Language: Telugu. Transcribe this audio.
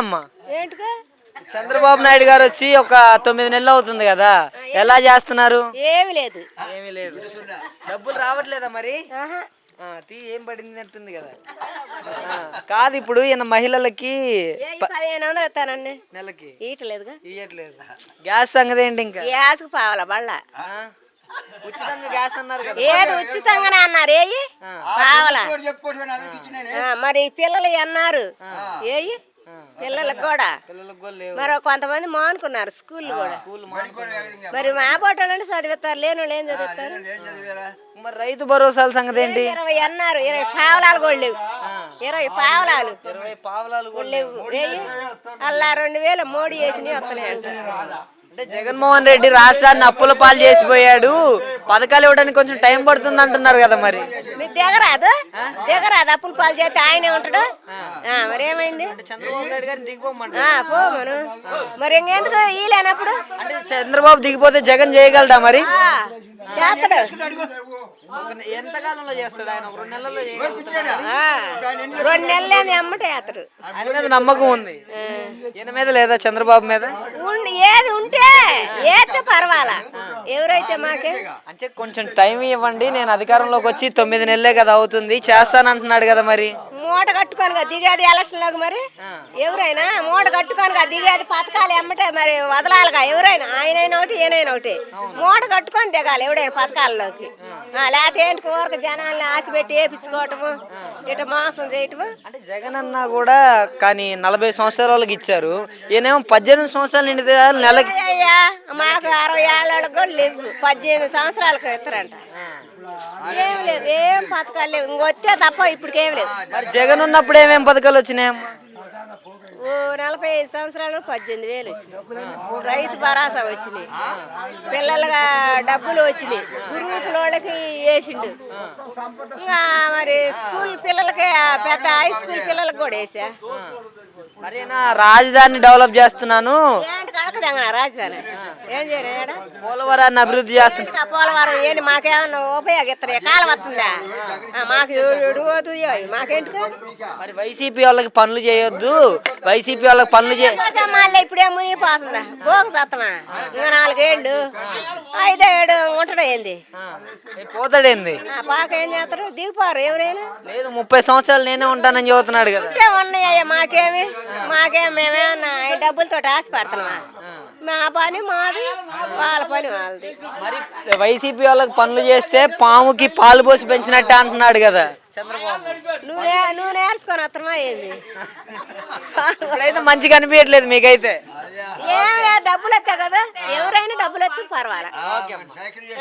అమ్మా చంద్రబాబు నాయుడు గారు వచ్చి ఒక 9 నెలలు అవుతుంది కదా, ఎలా చేస్తున్నారు? ఏమి లేదు. డబ్బులు రావట్లేదా మరి? ఏం పడింది అంటుంది కదా. కాదు, ఇప్పుడు ఈయన మహిళలకి 1500 ఇస్తానండి నెలకి ఇయట్లేదుగా. ఇయ్యట్లేదు. గ్యాస్ సంగతి ఏంటి? ఇంకా గ్యాస్ పావాల బళ్ళ ఉచితంగా గ్యాస్ అన్నారు కదా. ఏది ఉచితంగానే అన్నారు, ఏయి పావాల. మరి పిల్లలు అన్నారు, ఏయి పిల్లలకు కూడా. మరి కొంతమంది మానుకున్నారు స్కూల్ కూడా. మరి మా పోటాలంటే చదివిస్తారు, లేని వాళ్ళు ఏం చదివిస్తారు? మరి రైతు భరోసాల సంగతి ఏంటి? 20 అన్నారు, 20 పావలాలు కూడా లేవు. 20 పావలాలు లేవు. అలా 2000 మోడీ వేసినవి వస్తున్నాయి అంటారు. అంటే జగన్మోహన్ రెడ్డి రాష్ట్రాన్ని అప్పుల పాలు చేసిపోయాడు, పథకాలు ఇవ్వడానికి కొంచెం టైం పడుతుంది అంటున్నారు కదా. మరి మీకు దిగరాదు అప్పుల పాలు చేస్తే ఆయనే ఉంటాడు. మరి ఏమైంది? చంద్రబాబు నాయుడు గారిని దిగిపోమను. మరి ఇంకెందుకు ఈలేనప్పుడు? అంటే చంద్రబాబు దిగిపోతే జగన్ చేయగలడా? మరి చేస్తాడు. ఎంత కాలంలో చేస్తాడు ఆయన? 2 నెలల్లో 2 నెలలు ఎమ్మటే అతడు. ఆయన మీద నమ్మకం ఉంది, ఈయన మీద లేదా? చంద్రబాబు మీద ఏది ఉంటే ఏతే పర్వాలా, ఎవరైతే మాకే. అంటే కొంచెం టైం ఇవ్వండి, నేను అధికారంలోకి వచ్చి 9 నెలలే కదా అవుతుంది, చేస్తానంటున్నాడు కదా. మరి మూట కట్టుకొని దిగేది ఎలక్షన్ లోకి. మరి ఎవరైనా మూట కట్టుకొని దిగేది పథకాలు ఎమ్మటే మరి వదలాలిగా. ఎవరైనా ఆయనైనా ఒకటి ఈయనైనా ఒకటి మూట కట్టుకొని దిగాలి ఎవడైనా పథకాల్లోకి. లేకపోతే ఏంటి ఊరికి జనాల్ని ఆశపెట్టి వేపించుకోవటము, ఇటు మోసం చేయటము. అంటే జగన్ అన్నా కూడా కానీ 40 సంవత్సరాల వాళ్ళకి ఇచ్చారు, ఈయనేమో 18 సంవత్సరాలు నిండితే నెలకి. మాకు 60 ఏళ్ళ కూడా లేవు, 18 సంవత్సరాలకు ఇస్తారంట. ఏం లేదు, ఏం పథకాలు లేవు, ఇంకొచ్చే తప్ప ఇప్పటికేం లేవు. మరి జగన్ ఉన్నప్పుడు ఏమేమి పథకాలు వచ్చినాయమ్మా? 45 సంవత్సరాలు 18,000 వచ్చినాయి. రైతు భరోసా వచ్చినాయి, పిల్లలుగా డబ్బులు వచ్చినాయి, గ్రూపుల వాళ్ళకి వేసిండు. ఇంకా మరి స్కూల్ పిల్లలకి, పెద్ద హై స్కూల్ పిల్లలకి కూడా వేసా. మరేనా రాజధాని డెవలప్ చేస్తున్నాను, రాజధాని ఏం చేయరా? పోలవరాన్ని అభివృద్ధి చేస్తున్నా. పోలవరం ఏంటి మాకేమన్నా ఉపయోగిస్తారు? కాలం వస్తుందా? మాకు ఎడుగుతుందో మాకేంటి? మరి వైసీపీ వాళ్ళకి పనులు చేయొద్దు, వైసీపీ వాళ్ళకి పనులు మళ్ళీ ఇప్పుడే మునిగిపోతుందా? బోకు చేస్తామా? ఇంకా 4 ఏళ్ళు 5 ఏడు ఉంటాడు ఏంది? పోతాడేంది? పాక ఏం చేస్తారు? దిగిపోరు ఎవరైనా. లేదు, 30 సంవత్సరాలు నేనే ఉంటానని చెబుతున్నాడు కదా. ఉన్నాయ్యా మాకేమి మేమేమన్నా డబ్బులతో ఆశ పడుతున్నామా? మా పని మాది, వాళ్ళ పని వాళ్ళది. మరి వైసీపీ వాళ్ళకి పనులు చేస్తే పాముకి పాలు పోసి పెంచినట్టే అంటున్నాడు కదా చంద్రబాబు. నువ్వు నేర్చుకొని వస్తామా ఏంది? ఇప్పుడైతే మంచిగా అనిపించట్లేదు మీకైతే. ఏమి డబ్బులు వస్తాయి కదా, ఎవరైనా డబ్బులు వస్తే పర్వాలేదు.